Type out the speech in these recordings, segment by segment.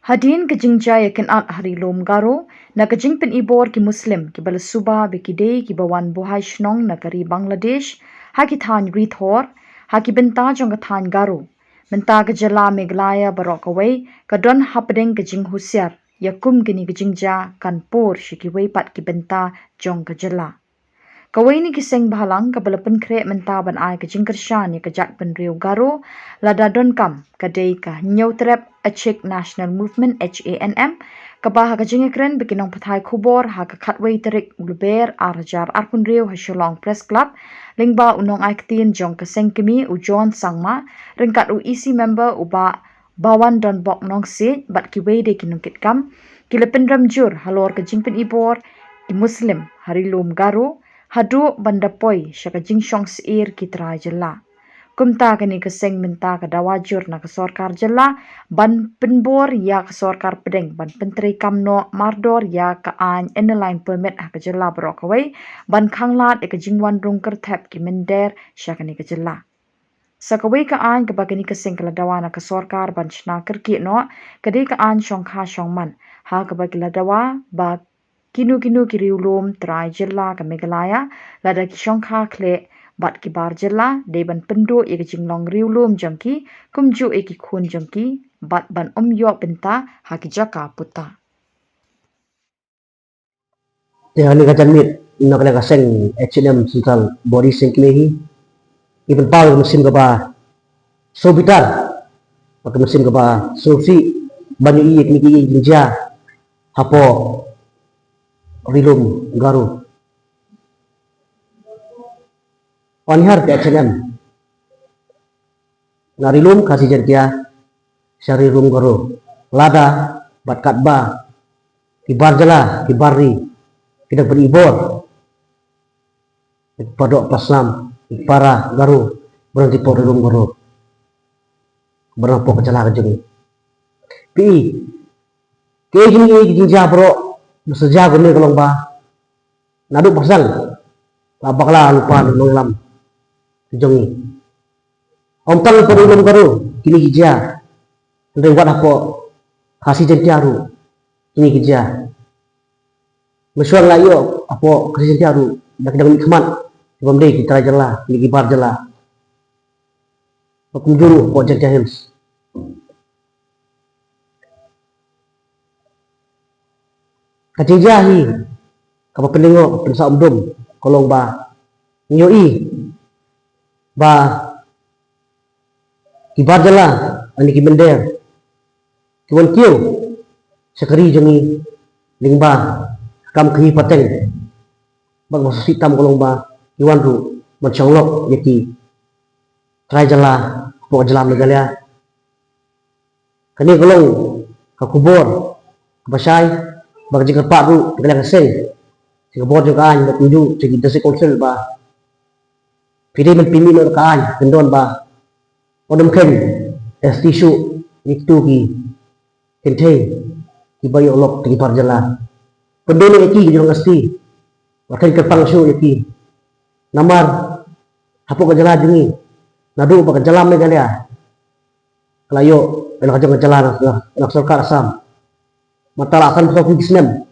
Hadin kejingja yakin at hari lom garo na kejing pen ibor ki muslim ki balasuba bekide ki bawan buhai shnong na kari Bangladesh ha ki than rithor ha ki benta jong ka than garo menta ka jala Meghalaya barok away ka don hapdeng kejing husiar yakum gini kejingja kanpor shikiway pat ki benta jong ka jala Kawai ni kiseng bahalang ka balapan kre menta ban ai kejing kershan ya kejak pen riu garo lada don kam kadai ka nyau trap Achek National Movement HANM ka bah kejing ekren bikinong pathai khubor ha ka khatway terik ulber arjar arpun riu ha Shillong Press Club lingba unong ai ktin jong keseng kimi u John Sangma ringkat u EC member uba bawan don bok nong sit bat ki wei de kinungkit kam kilepen ramjur halor kejing pen ibor i muslim hari lom garo hadu bandapoi shaka jingshong seir kitra jela kumta kani keseng minta ka dawajur na ka sorkar jela ban penbor ya ka sorkar pedeng ban pentri kamno mardor ya ka an line permit ha ka jela brokawai ban khanglat e ka jingwan rungker thap ki mender shaka ni ka jela sakawai ka an ka bagani keseng kala dawana ka sorkar ban chna kerki no kadai ka an shongkha shongman ha ka bagila dawa ba kinu kiriulum trai jela ka Meghalaya lada ki shongkha kle bat ki bar jela deban pendo e jinglong riulum jangki kumju e ki khun jangki bat ban yo benta haki jaka puta Tehani kacan mit nak kena kaseng H&M Central Body Singklehi ibn pal mesin ke ba so bitar pakai mesin ke ba so si banyu iik niki jinja hapo rilum garu wanhar ke H&M na rilum kasih jantia syari rum garu lada bat katba kibar jala kibari kita beribor padok paslam para garu berhenti por rum garu berapa kecela kejeng pi ke jinja bro sejago ni kalau ba nadu pasang labaklah lupa nonglam jongi ompang perulum garu kini hija ndai wat apa kasih jentiaru kini hija mesyuar layo apa kasih jentiaru dak dak nikmat pemdei kita jela kini kibar jela hukum juru apa jentiahils kajijahi kapa pendengo pensa umdum kolong ba nyoi ba kibar jala ani ki bender tuan kiu sekeri jongi lingba kam ki pateng bang masuk hitam kolong ba iwan ru menconglok yaki trai jala po jala Meghalaya kani kolong ka kubor basai bang jika pak ru kena keseng jika bor juga an bat tuju segi dasi konsel ba pide men pimi no kan kendon ba odem ken estisu itu ki kente ki bayo lok ki par jala pendone ki jong asti wakan ke pangsu ki namar hapo ka jala jungi nadu ba jala Meghalaya kalayo elok jong jala nak sorkar asam matala akan sok kisnem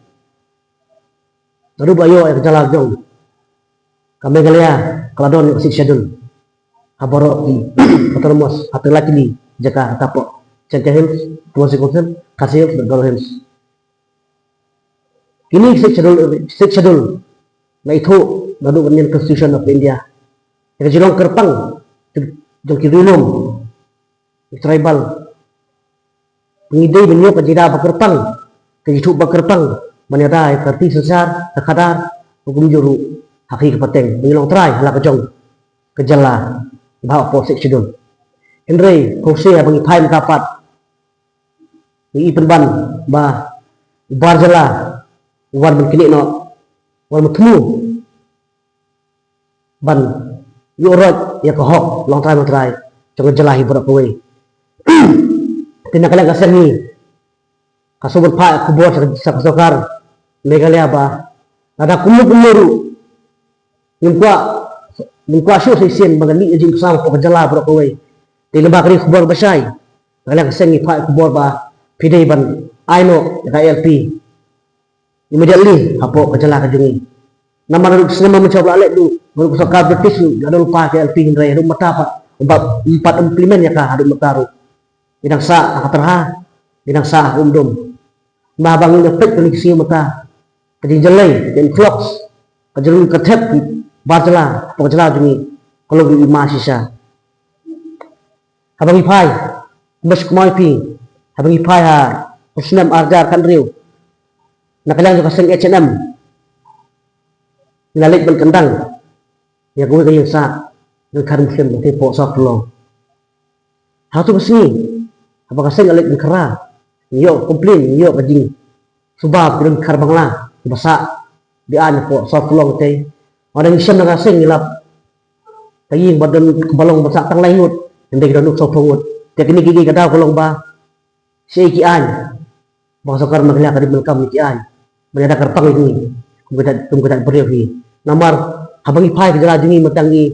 nadu bayo ek jala jong ka Meghalaya kaladon kasih schedule haboro di otonomos atau lagi di Jakarta tapo cengkehil tuan sekonsen kasih bergaul ini schedule na itu nadu Indian Constitution of India yang jilong kerpang jong kirilum tribal pengidai benyo kajida bakerpang kajitu bakerpang manera kerti sesar takadar hukum juru haki kepateng menyelong try hala kejong kejala bawa posik schedule Henry Jose bagi pai matapat ni penban ba barjala war mengkini no war mutmu ban yorot ya kohok long try jong jelahi berak kowe tinakala kasani kasubur pa kubor sa sokar Meghalaya ba ada kumuru Ningkwa syo sa isin magani jing kusama ko kajala bro ko way. Di lembak ri kubor basay. Kala kaseng ipa kubor ba pidai ban aino ka LP immediately hapo kajala kajungi nama sinema mencoba alek du sokar British ada lupa ke LP hindrai adu mata apa empat implement ya ka adu mataru bidang sa akaterha bidang sa umdum ma bang ni pek ni kisi mata kajing jelai influx kajung ketep bajala pokjala jungi kalau di mahasiswa habang ipai mas kumai pi habang ipai ha Muslim arjar kan riu nakalang juga seng H&M nilalik berkendang ya gue kayak sa ngkar Muslim nanti po sok lo hal tu besni apakah seng nilalik berkera yo komplain yo kajing sebab belum kar bangla bahasa di an po sok lo nanti orang Islam nak seng ngilap kayi badan kebalong bahasa tang lainut nanti kita nuk sok pengut tiap ini gigi kadau kolong ba si an bahasa kar magla kadi melkam ni an menada kerpang ini kemudian beriawi namar habang ipai ke jalan jungi matangi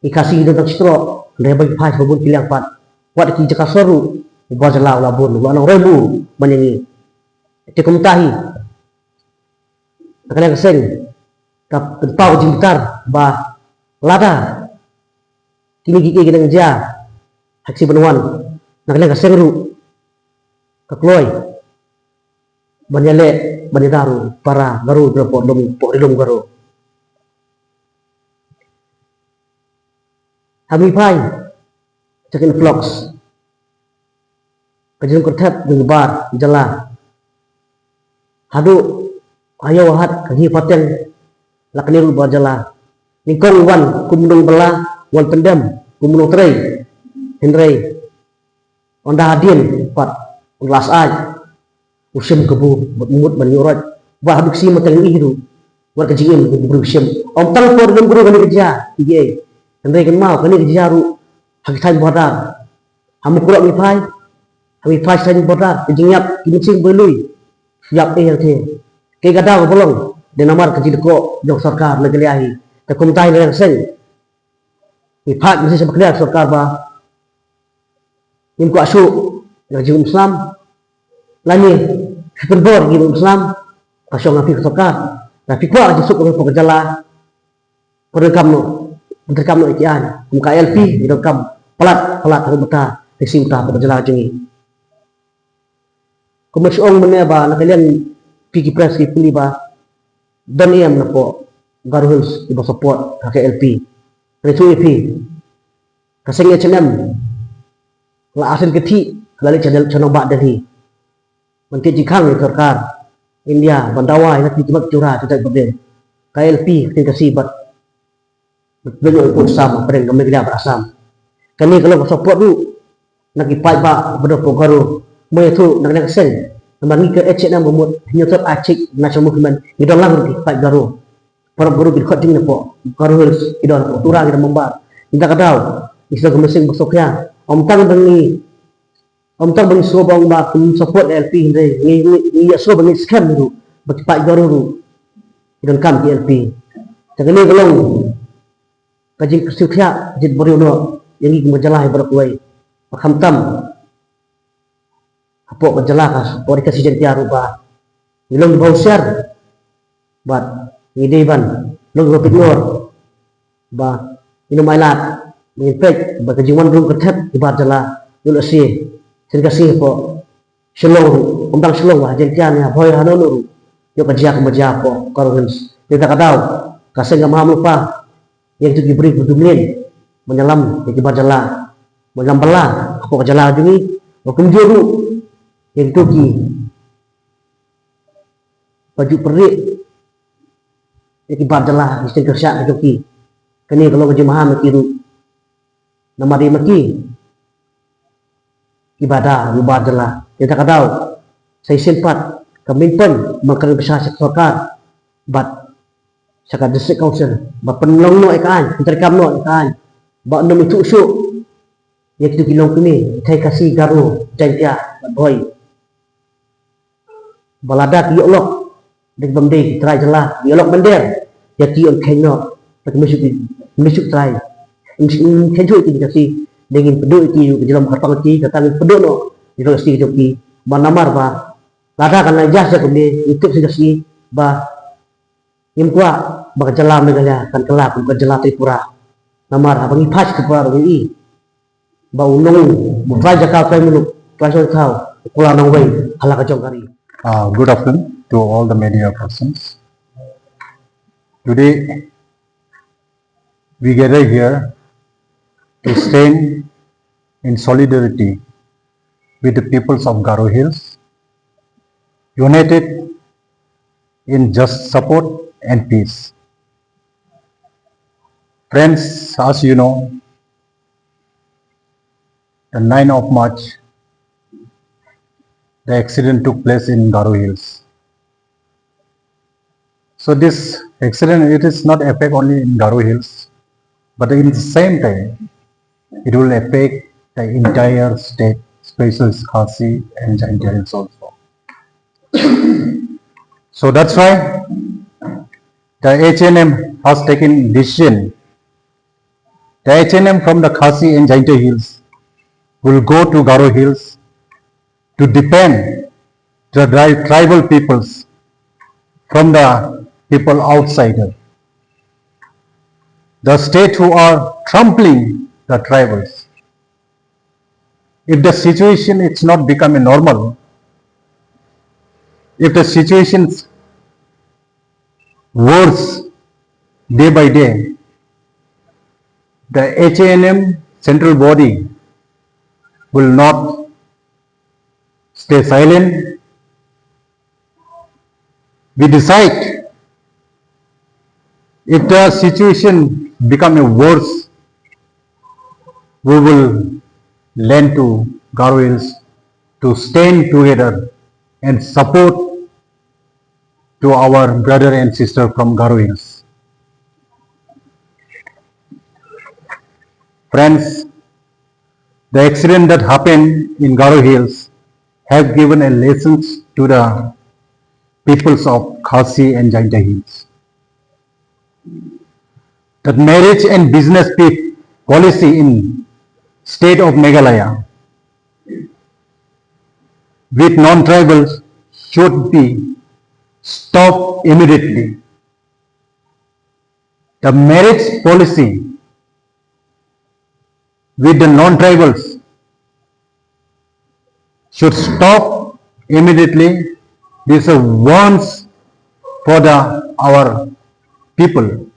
ikasi tentang stro dari habang ipai sebun pilihan pat wat ki jaka soru buat jalau labun wa nang rebu menyanyi tikum tahi akan keseng kap tempau jingtar ba lada kini gigi gidang ja haksi benuan nak keseng ru kakloi banyale banitaru para garu dropo dom po rilum garu hami pai cekin vlogs kajung kertap dengan bar jala hadu ayo wahat kaji paten lakniru bar jala ningkong wan kumundung bela wan pendam kumundung tray hindray onda hadin pat ulas aj usim kebu mut menyurat bah biksi matang iru war kajingin berusim om tang por dem guru kan kerja ige hindray kan mau kan kerja ru hakitan bodar hamu kurang mipai hami pai san bodar kajingyap kincing belui siap the ke gada bolong de namar kajil ko jok sarkar legaliahi ta kumtai le sen mipai mesti sebaklia sarkar ba nim ko asu rajul Islam lani seperbor gitu Islam kasong api sarkar tapi ko aja suk ko kejala perekam no ikian muka LP direkam pelat harus beta resi utah berjalan jengi kemudian meneba nak kalian pergi press ki puli ba dan iam na po garuhus iba support ka LP resu EP kaseng H&M la asin keti lali channel ba dari nanti jikang sarkar India bandawa ina timak curah tidak berde ka LP kasih bat betul pun sama pereng kami tidak berasam kami kalau support tu nak ipai ba berdoa garu moi tu nak sen namangi ke H&M memut nyotot acik national movement idon lang ipai garu para guru bil khading po garu idon po turang kita membar kita kadau istilah kemesin besoknya om tang bengi sobong ba support LP hindai ni ya so bengi scam tu ipai garu idon kam LP jangan ni kalau kajing kesukia jid beriuno yang ini majalah berkuai pakhamtam apo majalah kas ori kasih jentia rupa ilong bau share bat ngideban long ropit nur ba inu mailat ngipek ba kajiman rum ketep di majalah yul asi sen kasih po shalom undang shalom wa jentia ni boy hanonu yo kajia kemaja po karens kita kadau kasih ngamam lupa yang itu diberi budumlin menyelam di bajala menyelam bela aku kejala jungi wakum juru yang itu ki baju perik yang bajala istilah kerja itu ki kini kalau kejemaah mekiru nama dia meki ibadah bajala kita kadau saya sempat keminpen makan besar sektor bat saka district council ba penlong no ikan interkam no ikan ba nom itu su yak tu kilong kini thai kasih garu jantia boy balada ki olok dik bamde try jela olok bender yaki on keno tak mesuk try kenjo itu kasih dengan pedu itu ke dalam harpang ti katang pedu no itu si joki ba namar ba lada kan aja sa kundi itu sih ba imkwa ba jala megala kan kala ku jala tripura namar abang ipas ke par wi ba unong bu try jakal kai mulu try so kau kula nang wei hala ka jong kari. Good afternoon to all the media persons. Today we gather here to stand in solidarity with the peoples of Garo Hills, united in just support and peace. Friends, as you know, the 9th of March, the accident took place in Garo Hills. So this accident, it is not affect only in Garo Hills, but in the same time, it will affect the entire state, especially Khasi and Jaintia Hills also. So that's why the H&M has taken decision. The H&M from the Khasi and Jaintia Hills will go to Garo Hills to defend the tribal peoples from the people outsider. The state who are trampling the tribals. If the situation is not becoming normal, if the situation's worse day by day, the H&M central body will not stay silent. We decide if the situation becoming worse, we will lend to Garo Hills to stand together and support to our brother and sister from Garo Hills. Friends, the accident that happened in Garo Hills have given a lessons to the peoples of Khasi and Jaintia Hills. That marriage and business policy in state of Meghalaya with non-tribals should be stopped immediately. The marriage policy with the non-tribals should stop immediately. This is once for our people,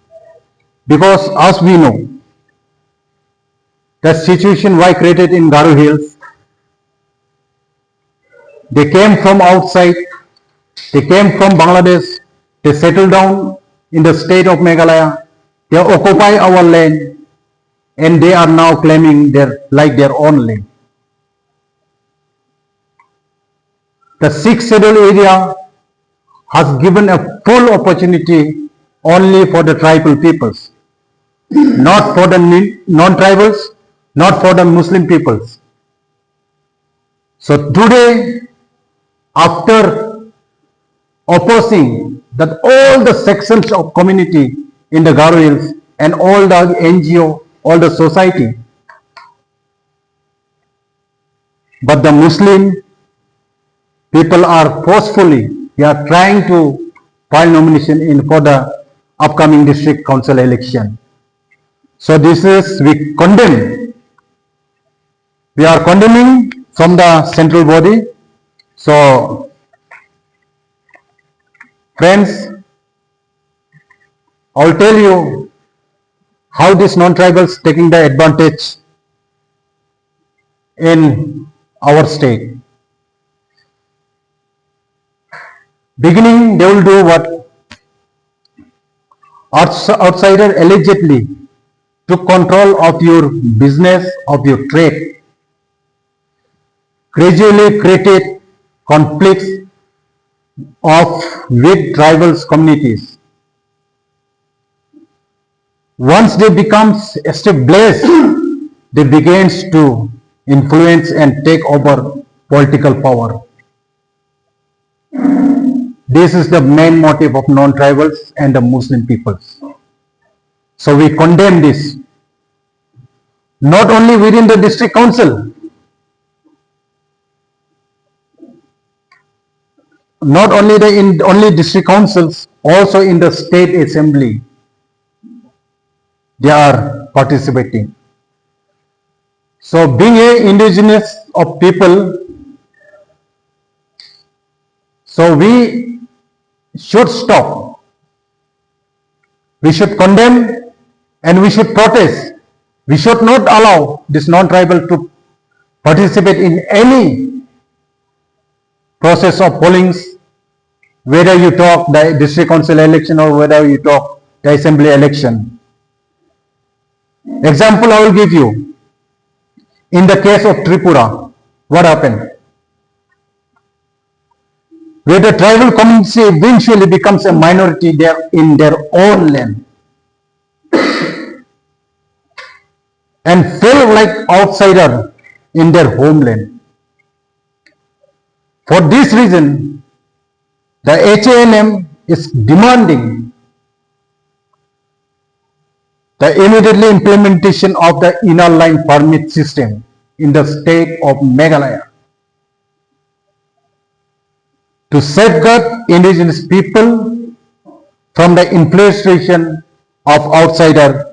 because as we know, the situation why created in Garo Hills, they came from outside, they came from Bangladesh, they settled down in the state of Meghalaya, they occupy our land, and they are now claiming their own land. The sixth schedule area has given a full opportunity only for the tribal peoples, not for the non-tribals, not for the Muslim peoples. So today, after opposing that all the sections of community in the Garo Hills and all the NGO, all the society, but the Muslim people are forcefully, they are trying to file nomination in for the upcoming district council election. So this is, we condemn. We are condemning from the central body. So friends, I'll tell you how these non-tribals taking the advantage in our state. Beginning, they will do what? Outsider allegedly took control of your business, of your trade, gradually created conflicts with tribal communities. Once they become established, they begin to influence and take over political power. This is the main motive of non-tribals and the Muslim peoples. So we condemn this, not only within the district council, not only in only district councils, also in the state assembly, they are participating. So being a indigenous of people, so we should stop, we should condemn, and we should protest. We should not allow this non-tribal to participate in any process of pollings, whether you talk the district council election or whether you talk the assembly election. Example I will give you. In the case of Tripura, what happened? Where the tribal community eventually becomes a minority there in their own land and feel like outsider in their homeland. For this reason, the HANM is demanding the immediately implementation of the inner line permit system in the state of Meghalaya to safeguard indigenous people from the infiltration of outsider